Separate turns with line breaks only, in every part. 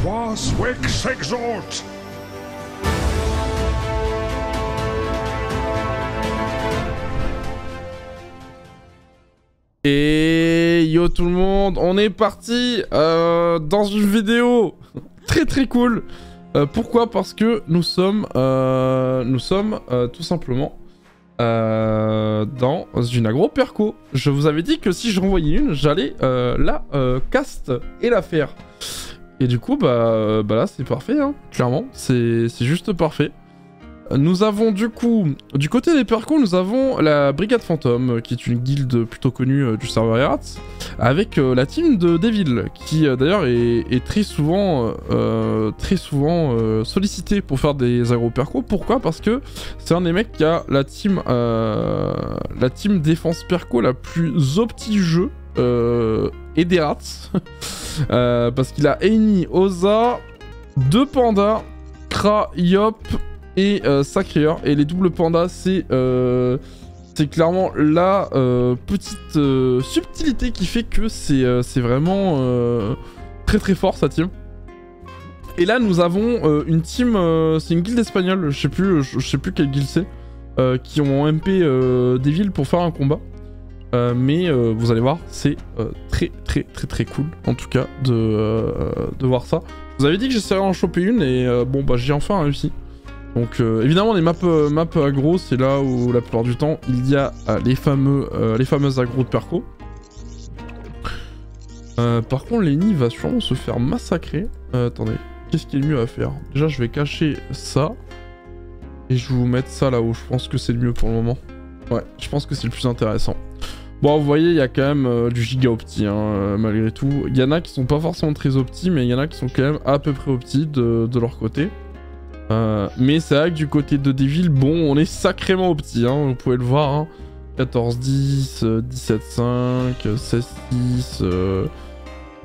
Quas Vix exort!
Et yo tout le monde, on est parti dans une vidéo très cool. Pourquoi? Parce que nous sommes tout simplement dans une agro perco. Je vous avais dit que si je renvoyais une, j'allais la cast et la faire. Et du coup, bah là c'est parfait, hein. Clairement, c'est juste parfait. Nous avons du coup, du côté des percos, nous avons la Brigade Fantôme, qui est une guilde plutôt connue du serveur Herats, avec la team de Devil, qui d'ailleurs est très souvent sollicité pour faire des agro-percos. Pourquoi? Parce que c'est un des mecs qui a la team défense perco la plus opti du jeu, et d'Herats, parce qu'il a Eni, Oza, 2 pandas, Kra, Yop, et Sacréeur. Et les doubles pandas, c'est clairement la petite subtilité qui fait que c'est vraiment très fort sa team. Et là nous avons une team, c'est une guilde espagnole, je sais plus quelle guilde c'est, qui ont MP Devil pour faire un combat. Mais vous allez voir, c'est très cool en tout cas de voir ça. Vous avez dit que j'essaierais d'en choper une et bon bah j'ai enfin réussi. Donc évidemment les maps aggro, c'est là où la plupart du temps il y a les fameuses aggro de perco. Par contre Lenny va sûrement se faire massacrer. Attendez, qu'est-ce qui est le mieux à faire? Déjà je vais cacher ça. Et je vais vous mettre ça là-haut, je pense que c'est le mieux pour le moment. Ouais, je pense que c'est le plus intéressant. Bon, vous voyez, il y a quand même du giga opti, hein, malgré tout. Il y en a qui sont pas forcément très opti, mais il y en a qui sont quand même à peu près opti de leur côté. Mais c'est vrai que du côté de Devil, bon, on est sacrément opti, hein, vous pouvez le voir. Hein. 14-10, 17-5, 16-6...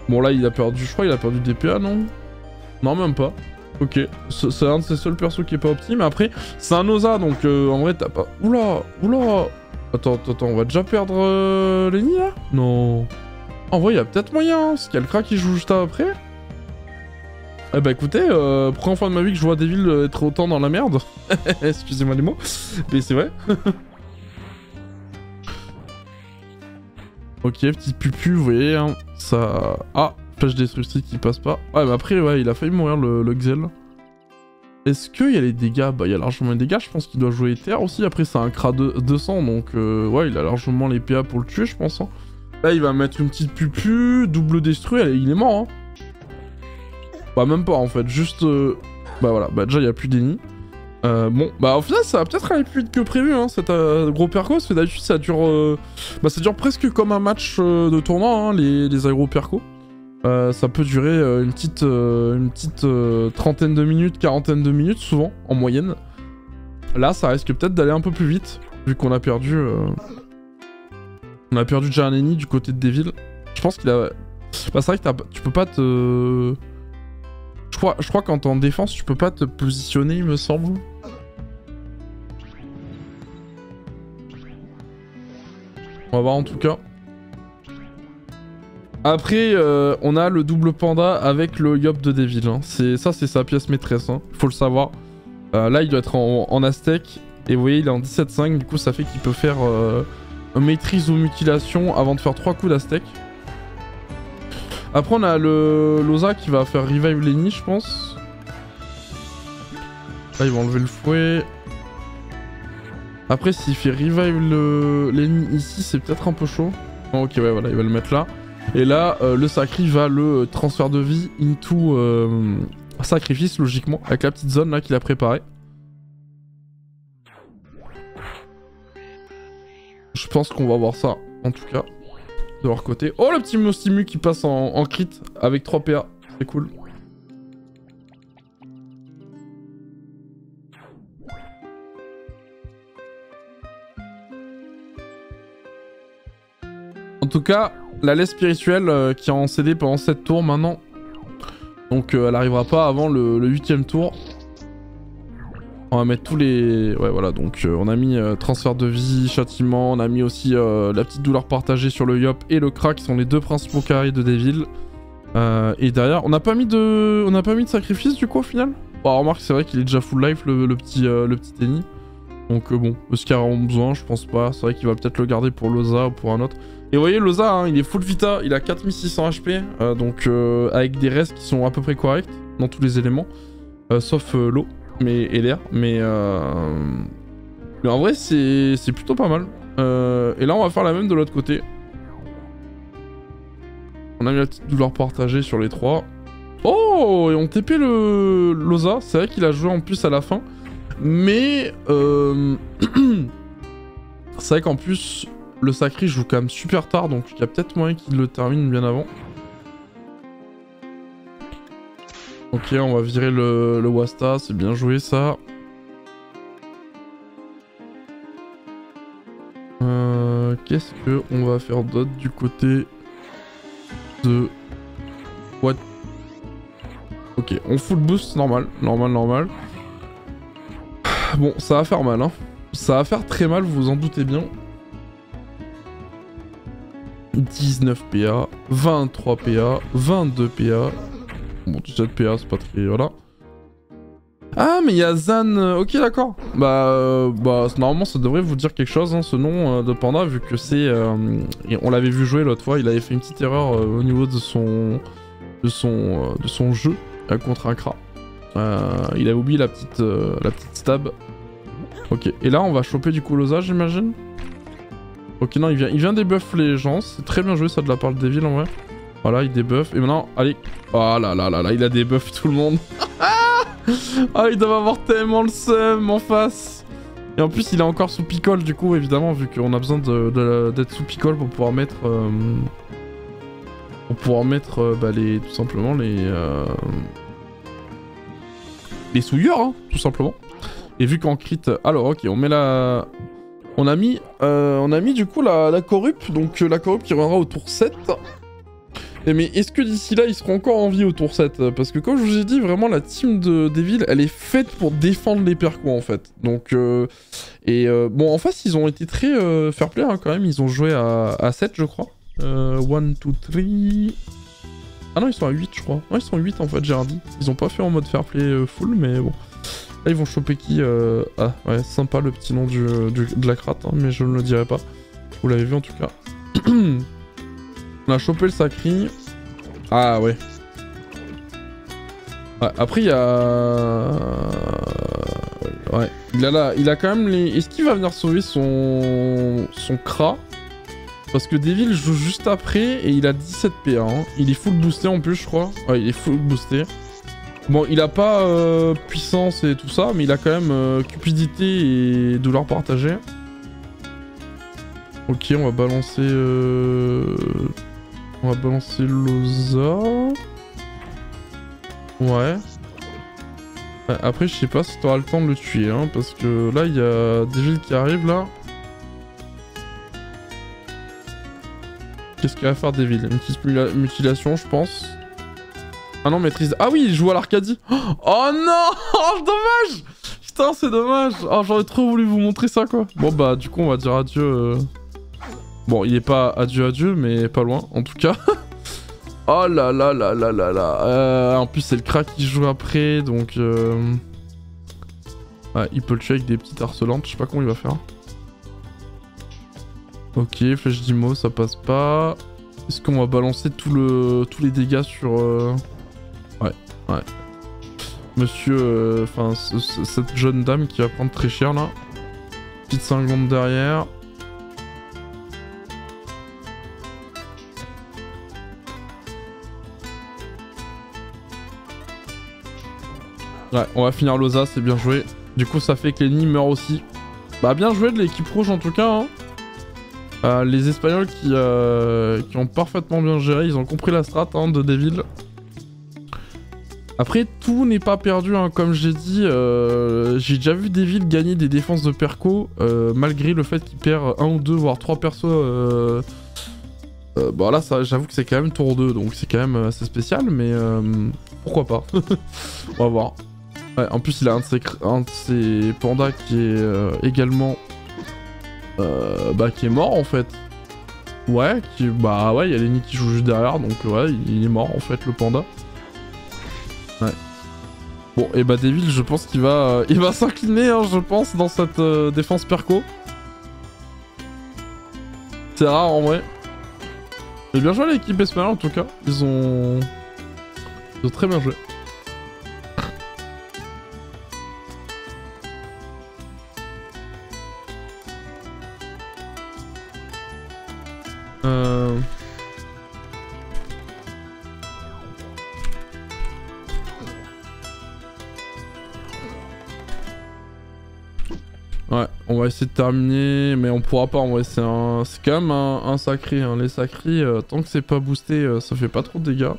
Bon là, il a perdu, je crois qu'il a perdu DPA, non? Non, même pas. Ok, c'est un de ses seuls persos qui est pas opti, mais après, c'est un Oza, donc en vrai, t'as pas... Oula. Attends, on va déjà perdre Lenny, là? Non. En vrai, il y a peut-être moyen, hein, parce qu'il y a le Kra qui joue juste après. Eh bah écoutez, première fois de ma vie que je vois Devil être autant dans la merde. Excusez-moi les mots, mais c'est vrai. Ok, petite pupu, vous voyez, hein, ça... Ah, flèche destructrice qui passe pas. Ouais, mais après, ouais, il a failli mourir le Xel. Est-ce qu'il y a les dégâts? Bah, il y a largement les dégâts, je pense qu'il doit jouer Ether aussi. Après, c'est un Kra 200, donc ouais, il a largement les PA pour le tuer, je pense. Hein. Là, il va mettre une petite pupu, double destru, il est mort, hein. Bah même pas en fait, juste... Bah voilà, bah déjà il n'y a plus d'ennemis. Bon, bah au final ça va peut-être aller plus vite que prévu, hein, cet gros perco, parce que d'habitude ça dure... Bah ça dure presque comme un match de tournoi, hein, les agro perco. Ça peut durer une petite trentaine de minutes, quarantaine de minutes, souvent, en moyenne. Là ça risque peut-être d'aller un peu plus vite, vu qu'on a perdu... On a perdu déjà un ennemi du côté de Devil. Je pense qu'il a... Bah c'est vrai que tu peux pas te... Je crois qu'en défense, tu peux pas te positionner, il me semble. On va voir en tout cas. Après, on a le double panda avec le Yop de Devil. Hein. Ça, c'est sa pièce maîtresse. Hein. Faut le savoir. Là, il doit être en aztèque. Et vous voyez, il est en 17-5. Du coup, ça fait qu'il peut faire maîtrise ou mutilation avant de faire 3 coups d'aztèque. Après on a l'Oza qui va faire revive Lenny je pense. Là il va enlever le fouet. Après s'il fait revive Lenny ici c'est peut-être un peu chaud. Oh, ok ouais voilà il va le mettre là. Et là le sacri va le transfert de vie into sacrifice logiquement avec la petite zone là qu'il a préparée. Je pense qu'on va voir ça en tout cas. De leur côté. Oh le petit Mostimu qui passe en crit avec 3 PA. C'est cool. En tout cas, la laisse spirituelle qui est en CD pendant 7 tours maintenant. Donc elle arrivera pas avant le 8ème tour. On va mettre tous les... Ouais voilà, donc on a mis transfert de vie, châtiment, on a mis aussi la petite douleur partagée sur le Yop et le Kra qui sont les deux principaux carrés de Devil. Et derrière, on n'a pas mis de sacrifice du coup au final. Bon, remarque, c'est vrai qu'il est déjà full life le petit Tenny. Donc bon, est-ce qu'il y a vraiment besoin? Je pense pas. C'est vrai qu'il va peut-être le garder pour Loza ou pour un autre. Et vous voyez, Loza, hein, il est full vita, il a 4600 HP, donc avec des restes qui sont à peu près corrects dans tous les éléments, sauf l'eau et l'air. Mais en vrai, c'est plutôt pas mal. Et là, on va faire la même de l'autre côté. On a mis la petite douleur partagée sur les trois. Oh, et on TP le Loza. C'est vrai qu'il a joué en plus à la fin. Mais c'est vrai qu'en plus, le Sacré joue quand même super tard. Donc il y a peut-être moyen qu'il le termine bien avant. Ok, on va virer le Wasta. C'est bien joué ça. Qu'est-ce qu'on va faire d'autre du côté de... What? Ok, on full boost, normal. Bon, ça va faire mal, hein. Ça va faire très mal, vous vous en doutez bien. 19 PA, 23 PA, 22 PA. Bon, 17 PA, c'est pas très... Voilà. Ah, mais il y a Zan... Ok, d'accord. Bah, normalement, ça devrait vous dire quelque chose, hein, ce nom de Panda, vu que c'est... on l'avait vu jouer l'autre fois, il avait fait une petite erreur au niveau de son jeu contre un Kra. Il avait oublié la petite stab. Ok, et là, on va choper du coup Loza, j'imagine. Ok, non, il vient débuff les gens, c'est très bien joué ça de la part de Devil en vrai. Voilà, il débuff, et maintenant, allez... Oh là là là là, il a débuff tout le monde. Ah, ils doivent avoir tellement le seum en face. Et en plus, il est encore sous picole, du coup, évidemment, vu qu'on a besoin d'être sous picole pour pouvoir mettre... tout simplement les souilleurs, hein, tout simplement. Et vu qu'en crit... Alors, ok, on met la... On a mis du coup la corrup, donc la corrup qui reviendra au tour 7. Mais est-ce que d'ici là, ils seront encore en vie au tour 7? Parce que comme je vous ai dit, vraiment, la team de Devil, elle est faite pour défendre les percos, en fait. Donc, bon, en face, ils ont été très fair play, hein, quand même. Ils ont joué à 7, je crois. 1, 2, 3... Ah non, ils sont à 8, je crois. Ouais, ils sont 8, en fait, j'ai dit. Ils ont pas fait en mode fair play full, mais bon. Là, ils vont choper qui Ah, ouais, sympa le petit nom de la cratte, hein, mais je ne le dirai pas. Vous l'avez vu, en tout cas. On a chopé le Sacri. Ah ouais. Ouais, après il y a... Ouais. Il a quand même les... Est-ce qu'il va venir sauver son Kra? Parce que Devil joue juste après et il a 17 PA. Hein. Il est full boosté en plus je crois. Ouais, il est full boosté. Bon, il a pas puissance et tout ça, mais il a quand même cupidité et douleur partagée. Ok, on va balancer... On va balancer Loza. Ouais. Après, je sais pas si t'auras le temps de le tuer, hein, parce que là, il y a Devil qui arrive, là. Qu'est-ce qu'il va faire, Devil? Une petite mutilation, je pense. Ah non, maîtrise... Ah oui, il joue à l'Arcadie. Oh non. Oh, dommage. Putain, c'est dommage. Oh, j'aurais trop voulu vous montrer ça, quoi. Bon, bah, du coup, on va dire adieu... Bon, il est pas adieu, mais pas loin, en tout cas. Oh là là là là là là. En plus, c'est le Kra qui joue après, donc... Ouais, il peut le tuer avec des petites harcelantes, je sais pas comment il va faire. Ok, flèche d'Imo, ça passe pas. Est-ce qu'on va balancer tous les dégâts sur... Ouais. Monsieur... Enfin, cette jeune dame qui va prendre très cher, là. Petite cinglante derrière. Ouais, on va finir Loza, c'est bien joué. Du coup, ça fait que l'ennemi meurt aussi. Bah, bien joué de l'équipe rouge en tout cas. Hein. Les Espagnols qui ont parfaitement bien géré, ils ont compris la strat hein, de Devil. Après, tout n'est pas perdu, hein. Comme j'ai dit, j'ai déjà vu Devil gagner des défenses de perco, malgré le fait qu'il perd 1 ou 2, voire 3 persos. Bon là, j'avoue que c'est quand même tour 2, donc c'est quand même assez spécial, mais pourquoi pas. On va voir. Ouais, en plus, il a un de ses pandas qui est également... qui est mort, en fait. Ouais, bah ouais, il y a Lenny qui joue juste derrière, donc ouais, il est mort en fait, le panda. Ouais. Bon, et bah Devil, je pense qu'il va, il va s'incliner, hein, je pense, dans cette défense perco. C'est rare en vrai. J'ai bien joué l'équipe Esmeralda en tout cas. Ils ont très bien joué. Ouais, on va essayer de terminer, mais on pourra pas en vrai, c'est quand même un sacré, hein. Les sacrés, tant que c'est pas boosté, ça fait pas trop de dégâts.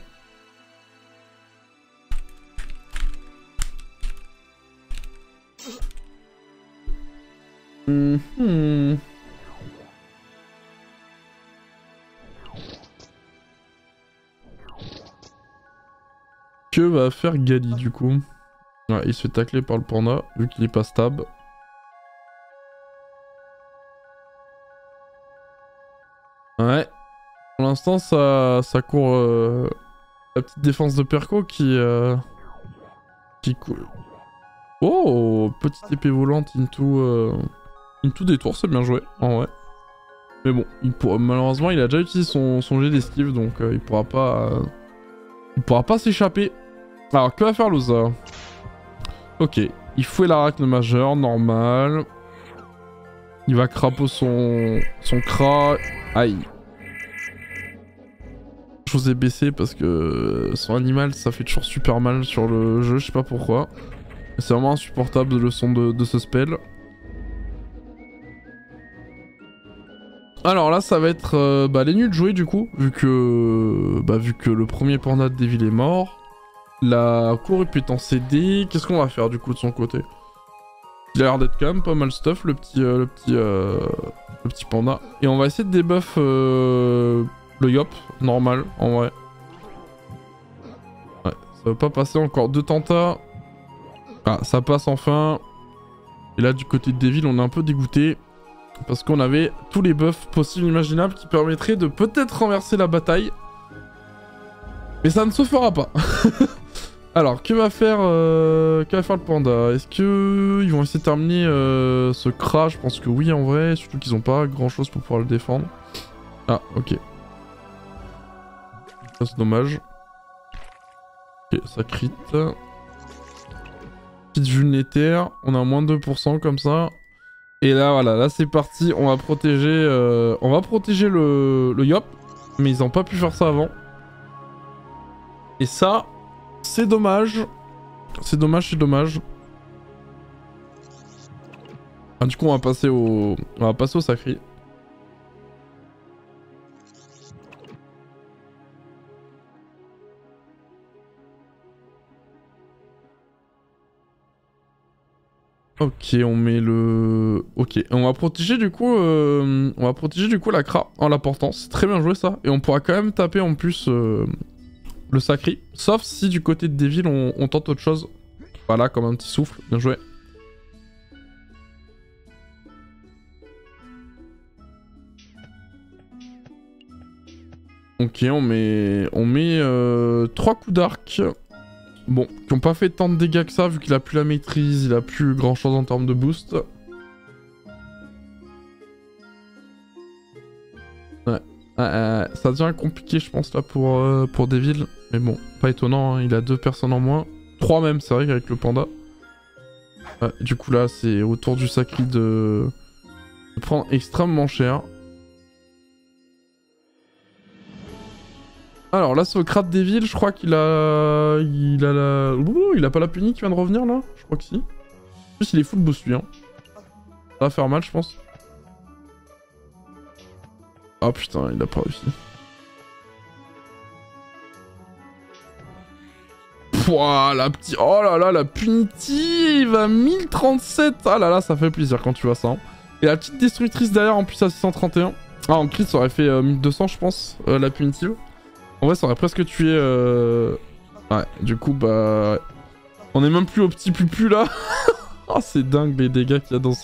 Que va faire Gali du coup? Ouais, il se fait tacler par le panda, vu qu'il est pas stab. Ouais. Pour l'instant, ça court la petite défense de Perco qui coule. Oh, petite épée volante into détour, c'est bien joué, en vrai. Mais bon, malheureusement, il a déjà utilisé son jet d'esquive, donc il pourra pas s'échapper. Alors, que va faire Loza? Ok, il fouet l'arachne majeur, normal. Il va crapaud son cra. Aïe. Je vous ai baissé parce que son animal, ça fait toujours super mal sur le jeu, je sais pas pourquoi. C'est vraiment insupportable le son de ce spell. Alors là, ça va être les nuls de jouer du coup, vu que le premier panda de Devil est mort. La courbe est en CD. Qu'est-ce qu'on va faire du coup de son côté? Il a l'air d'être quand même pas mal stuff, le petit panda. Et on va essayer de debuff le Yop, normal, en vrai. Ouais, ça va pas passer, encore 2 tentats. Ah, ça passe enfin. Et là, du côté de Devil, on est un peu dégoûté. Parce qu'on avait tous les buffs possibles, imaginables, qui permettraient de peut-être renverser la bataille. Mais ça ne se fera pas. Alors, que va faire le panda? Est-ce que ils vont essayer de terminer ce crash? Je pense que oui, en vrai. Surtout qu'ils n'ont pas grand-chose pour pouvoir le défendre. Ah, ok. Ça, c'est dommage. Ok, ça crit. Petite vulnétaire. On a moins de 2% comme ça. Et là, voilà. Là, c'est parti. On va protéger le Yop. Mais ils n'ont pas pu faire ça avant. Et ça, c'est dommage. C'est dommage. Ah, du coup, on va passer au sacré. Ok, on met le... Ok, on va protéger du coup, la Kra en l'apportant. C'est très bien joué ça. Et on pourra quand même taper en plus le sacré. Sauf si du côté de Devil, on tente autre chose. Voilà, comme un petit souffle. Bien joué. Ok, on met 3 coups d'arc. Bon, qui n'ont pas fait tant de dégâts que ça, vu qu'il a plus la maîtrise, il a plus grand chose en termes de boost. Ouais. Ça devient compliqué, je pense, là, pour Devil. Mais bon, pas étonnant, hein, il a 2 personnes en moins. 3 même, c'est vrai qu'avec le panda. Ouais, du coup, là, c'est au tour du sacré de prendre extrêmement cher. Alors là, c'est au Krat Devil, je crois qu'il a... Il a pas la punie qui vient de revenir, là? Je crois que si. En plus, il est full boost, lui, hein. Ça va faire mal, je pense. Ah putain, il a pas réussi. Pouah, la petite... Oh là là, la punitive à 1037. Ah là là, ça fait plaisir quand tu vois ça. Hein. Et la petite destructrice derrière, en plus à 631. Ah, en crit, ça aurait fait 1200, je pense, la punitive. En vrai, ça aurait presque tué... Ouais, du coup, bah... On est même plus au petit pupu, là. Oh, c'est dingue, les dégâts qu'il y a dans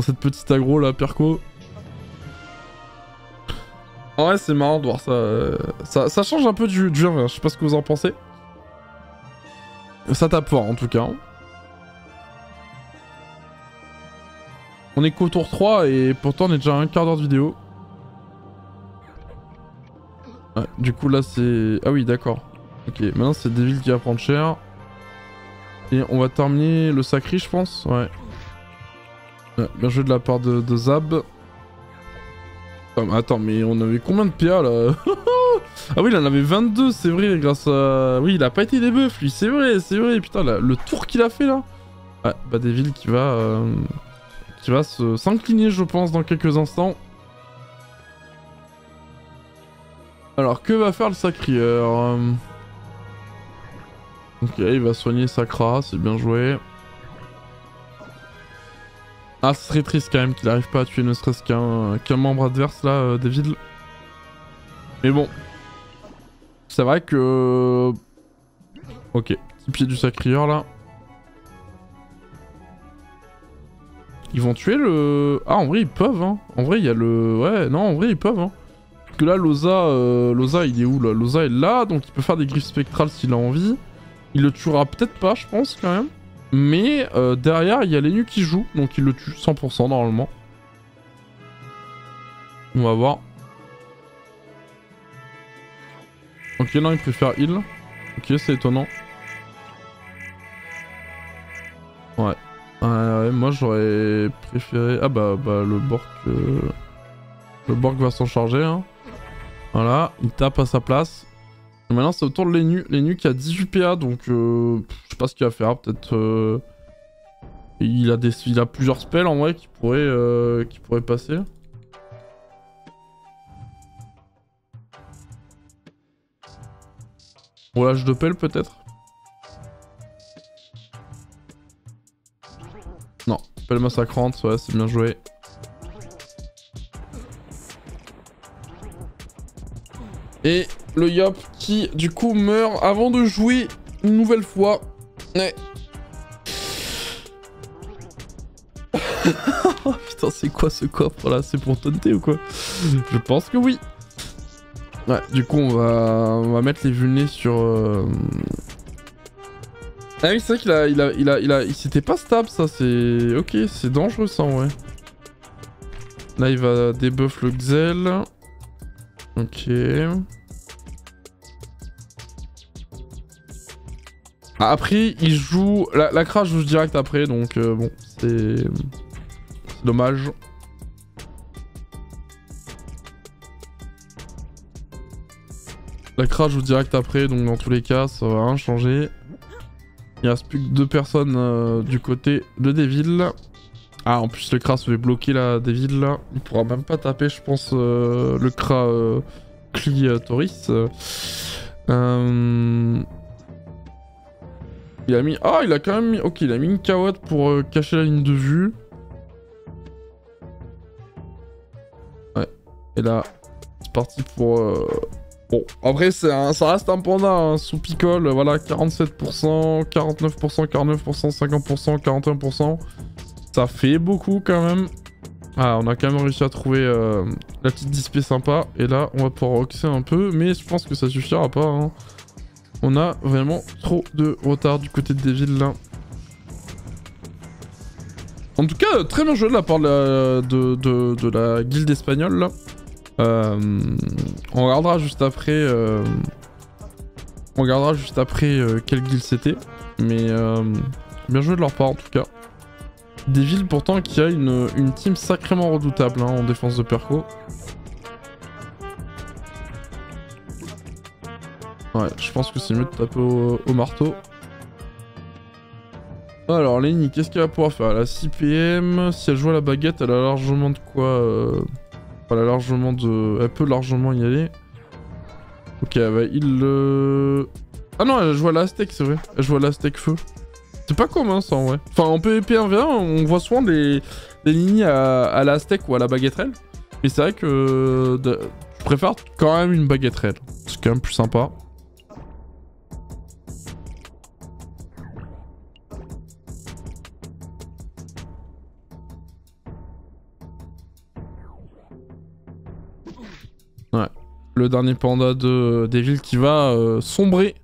cette petite aggro, là, Perco. En vrai, c'est marrant de voir ça. Ça change un peu du 1v1, je sais pas ce que vous en pensez. Ça tape fort en tout cas. Hein. On est qu'au tour 3 et pourtant on est déjà à un quart d'heure de vidéo. Ouais, du coup là c'est... Ah oui d'accord. Ok, maintenant c'est Devil qui va prendre cher. Et on va terminer le sacré je pense. Ouais. Ouais, bien joué de la part de Zab. Attends, mais on avait combien de PA là? Ah oui, il en avait 22, c'est vrai, grâce à... Oui, il a pas été des buffs, lui, c'est vrai. Putain, là, le tour qu'il a fait là. Ouais, bah Devil qui va s'incliner, je pense, dans quelques instants. Alors, que va faire le Sacrieur? Ok, il va soigner Sacra, c'est bien joué. Ah, ce serait triste quand même qu'il arrive pas à tuer ne serait-ce qu'un membre adverse là, Devil. Mais bon. C'est vrai que... Ok, petit pied du Sacrieur là. Ils vont tuer le... Ah, en vrai, ils peuvent, hein. En vrai, il y a le... Ouais, non, en vrai, ils peuvent, hein. Parce que là, Loza, il est où, là? Loza est là, donc il peut faire des griffes spectrales s'il a envie. Il le tuera peut-être pas, je pense, quand même. Mais derrière, il y a Lenu qui joue, donc il le tue 100% normalement. On va voir. Ok, non, il préfère heal. Ok, c'est étonnant. Ouais. Ouais, moi j'aurais préféré... Ah bah le Bork... Le Bork va s'en charger. Hein. Voilà, il tape à sa place. Et maintenant c'est au tour de Lenu. Lenu qui a 18 PA, donc je sais pas ce qu'il va faire. Peut-être... Il a plusieurs spells en vrai qui pourraient passer. Roulage de pelle peut-être. Non, pelle massacrante, ouais c'est bien joué. Et le Yop qui du coup meurt avant de jouer une nouvelle fois. Ouais. Oh putain c'est quoi ce coffre là? C'est pour taunter ou quoi? Je pense que oui. Ouais, du coup on va mettre les vulnés sur... Ah oui c'est vrai qu'il c'était pas stable ça, c'est... Ok, c'est dangereux ça ouais. Là il va debuff le Xel. Ok. Ah, après il joue... La crash joue direct après donc bon c'est dommage. La crash joue direct après donc dans tous les cas ça va rien changer. Il reste plus que 2 personnes du côté de Devil. Ah, en plus, le Kra se fait bloquer la Devil là. Il pourra même pas taper, je pense, le Kra Cli Tauris. Il a mis. Ah, il a quand même mis. Ok, il a mis une carotte pour cacher la ligne de vue. Ouais. Et là, c'est parti pour. Bon, après, ça reste un panda hein, sous picole. Voilà, 47%, 49%, 49%, 50%, 41%. Ça fait beaucoup quand même. Ah, on a quand même réussi à trouver la petite dispé sympa. Et là, on va pouvoir oxer un peu. Mais je pense que ça suffira pas. Hein. On a vraiment trop de retard du côté de Devil là. En tout cas, très bien joué de la part de la guilde espagnole là. On regardera juste après. On regardera juste après quelle guilde c'était. Mais bien joué de leur part en tout cas. Devil pourtant qui a une team sacrément redoutable hein, en défense de Perco. Ouais, je pense que c'est mieux de taper au marteau. Alors Lenny, qu'est-ce qu'elle va pouvoir faire? Elle a 6 PM, si elle joue à la baguette, elle a largement de quoi... Elle a largement de... Elle peut largement y aller. Ok, elle va heal... Ah non, elle joue à l'Aztec, c'est vrai. Elle joue à l'Aztec feu. C'est pas commun ça en vrai. Enfin en PvP 1v1 on voit souvent des lignes à la steak ou à la baguetterelle. Mais c'est vrai que je préfère quand même une baguetterelle. C'est quand même plus sympa. Ouais. le dernier panda de Devil qui va sombrer.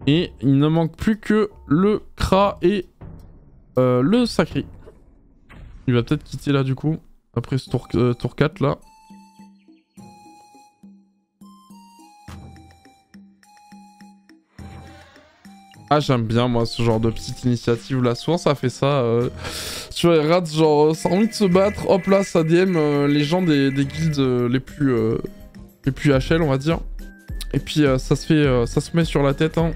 Et il ne manque plus que le Kra et le Sacré. Il va peut-être quitter là du coup, après ce tour 4 là. Ah j'aime bien moi ce genre de petite initiative là, souvent ça fait ça. Sur les rats genre ça a envie de se battre, hop là ça DM les gens des guildes les plus HL on va dire. Et puis ça se met sur la tête hein.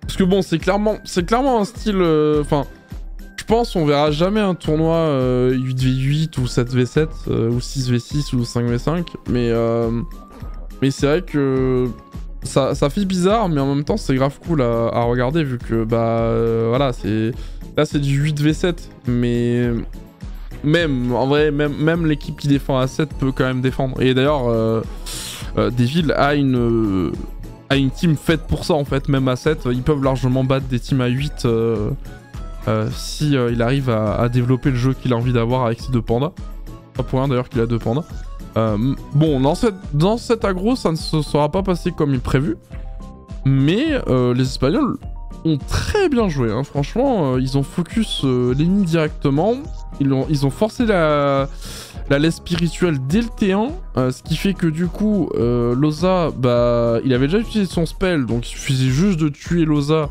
Parce que bon c'est clairement un style, enfin je pense on verra jamais un tournoi 8v8 ou 7v7 ou 6v6 ou 5v5 mais c'est vrai que ça fait bizarre mais en même temps c'est grave cool à regarder vu que voilà là c'est du 8v7 mais même en vrai même l'équipe qui défend à 7 peut quand même défendre et d'ailleurs Devil a une team faite pour ça en fait, même à 7 ils peuvent largement battre des teams à 8 si il arrive à développer le jeu qu'il a envie d'avoir avec ses 2 pandas. Pas pour rien d'ailleurs qu'il a 2 pandas. Bon, dans cette aggro, ça ne se sera pas passé comme prévu. Mais les Espagnols ont très bien joué. Hein. Franchement, ils ont focus l'ennemi directement. Ils ont forcé la laisse spirituelle dès le T1. Ce qui fait que du coup, Loza, il avait déjà utilisé son spell. Donc il suffisait juste de tuer Loza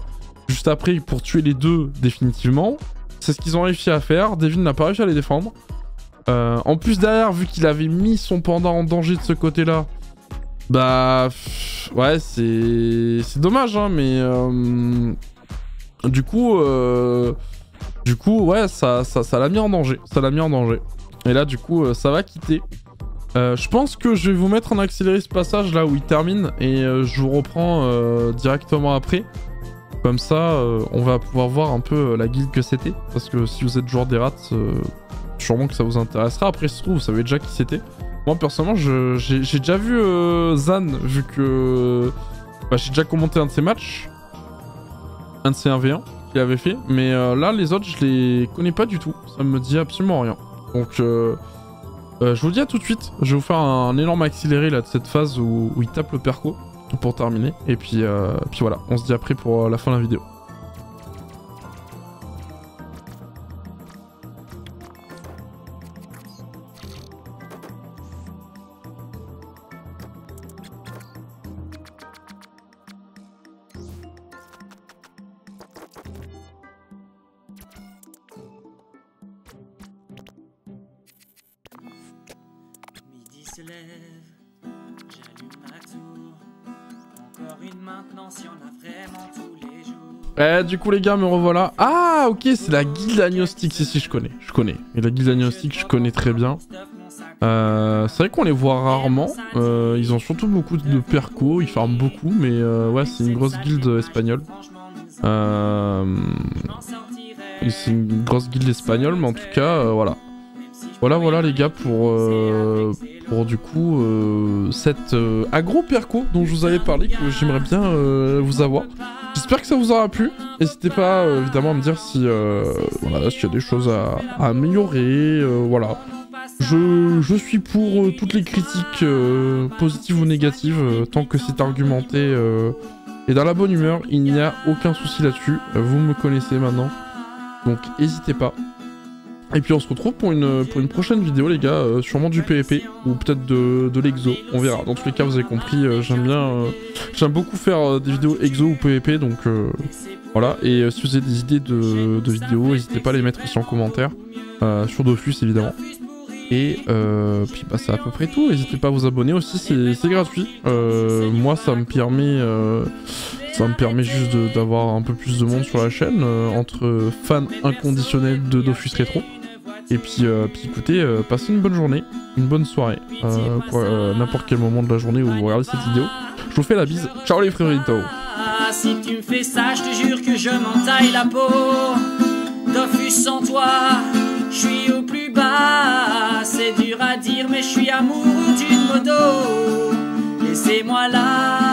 juste après pour tuer les deux définitivement. C'est ce qu'ils ont réussi à faire. Devin n'a pas réussi à les défendre. En plus derrière, vu qu'il avait mis son panda en danger de ce côté-là, ouais, c'est dommage, hein, mais du coup, ouais, ça l'a mis en danger, Et là, du coup, ça va quitter. Je pense que je vais vous mettre en accéléré ce passage là où il termine et je vous reprends directement après. Comme ça, on va pouvoir voir un peu la guilde que c'était, parce que si vous êtes joueur des rats. Sûrement que ça vous intéressera. Après, se trouve, vous savez déjà qui c'était. Moi, personnellement, j'ai déjà vu Zan, vu que j'ai déjà commenté un de ses matchs. Un de ses 1v1 qu'il avait fait. Mais là, les autres, je les connais pas du tout. Ça me dit absolument rien. Donc, je vous dis à tout de suite. Je vais vous faire un énorme accéléré là, de cette phase où il tape le perco pour terminer. Et puis voilà, on se dit après pour la fin de la vidéo.
Se lève, j'allume ma tour. Encore une maintenant, si on a vraiment tous les jours.
Du coup les gars, me revoilà. Ah ok, c'est la guilde agnostique. Si, je connais. Et la guilde agnostique, je connais très bien. C'est vrai qu'on les voit rarement. Ils ont surtout beaucoup de perco, ils farment beaucoup, mais ouais, c'est une grosse guilde espagnole. C'est une grosse guilde espagnole, mais en tout cas, voilà. Voilà les gars pour du coup cette agro perco dont je vous avais parlé, que j'aimerais bien vous avoir. J'espère que ça vous aura plu. N'hésitez pas évidemment à me dire si voilà, s'il y a des choses à améliorer. Voilà. Je suis pour toutes les critiques positives ou négatives tant que c'est argumenté et dans la bonne humeur. Il n'y a aucun souci là-dessus. Vous me connaissez maintenant. Donc n'hésitez pas. Et puis on se retrouve pour une prochaine vidéo les gars, sûrement du PvP ou peut-être de l'exo, on verra. Dans tous les cas vous avez compris, j'aime beaucoup faire des vidéos exo ou PvP, donc voilà. Et si vous avez des idées de vidéos, n'hésitez pas à les mettre ici en commentaire, sur Dofus évidemment. Et puis c'est à peu près tout, n'hésitez pas à vous abonner aussi, c'est gratuit. Moi ça me permet juste d'avoir un peu plus de monde sur la chaîne, entre fans inconditionnels de Dofus Rétro. Et puis écoutez, passez une bonne journée, une bonne soirée, n'importe quel moment de la journée où vous regardez cette vidéo. Je vous fais la bise, ciao les fréritos.
Si tu me fais ça, je te jure que je m'entaille la peau. Dofus sans toi, je suis au plus bas. C'est dur à dire mais je suis amoureux d'une moto. Laissez-moi là.